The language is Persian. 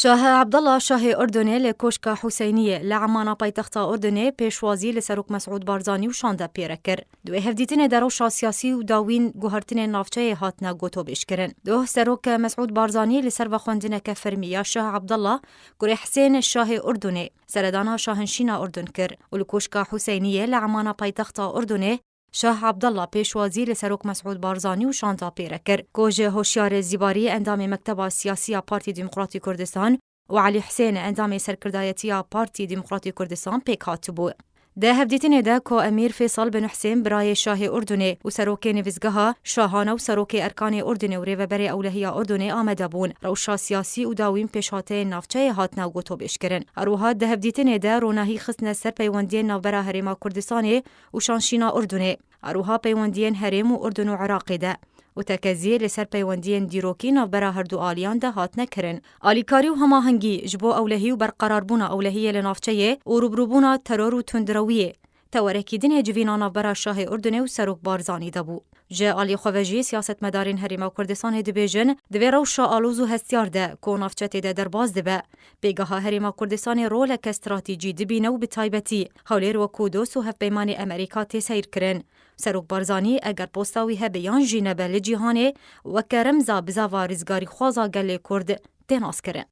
شاه عبدالله شاه اردنی لکوشکا حسینیه لعمانا پایتختا اردنی پیشوازی لسروک مسعود بارزانی و شانده پیره کر. دوی هفدیتین دروشا سیاسی و داوین گوهرتین نافچه هاتنا گوتو بیش کرن. دوه سروک مسعود بارزانی لسر و خوندنه که فرمیا شاه عبدالله گوری حسین شاه اردنی سردانا شاهنشینا اردن کر و لکوشکا حسینیه لعمانا پایتختا اردنی شاه عبدالله پیشوازی لسروک مسعود بارزانی و شانتا پیره کر. گوجه هوشیار زیباری اندام مکتب سیاسی پارتی دموکراتی کردستان و علی حسین اندام سرکردایتی پارتی دموکراتی کردستان پیک هاتبو. ده هفدیتین ده که امیر فیصل بن حسین برای شاه اردنی و سروک نویزگاه شاهانه و سروک ارکان اردنی و ریوبر اولهی اردنی آمده بون روشا سیاسی و داوین پیشاته نافچه هاتنا گوتو بیش کرن. اروها ده هفدیتین ده روناهی خسن سر پیوندین نوبرا هریما کردستانی و شانشینا اردنی. اروها پیوندین هریم و اردن و عراق ده. و تکزیه لسر پیوندین دیروکی نوبرا هردو آلیان ده هات نکرن. آلیکاری و هماهنگی جبو اولهی و برقرار بونا اولهی لنافچه و روبروبونا ترور و تندرویه. تورکیدن هجوینا نوبرا شاه اردنی و سروک بارزانی دبو. جه آلی خوجی سیاست مدارین هریما کردستان دبیجن دوی روشا آلوزو هستیار ده که نافچه ده درباز دبه. بگاه هریما کردستان رولک استراتیجی دبینه و بتایبتی حولیر و کودوس و هفبیمان امریکا تسیر کرن. سروک بارزانی اگر پوستاوی هبیان جینه به لجیهانه و کرمزا بزاوارزگاری خوازا گله کرد تناس کرن.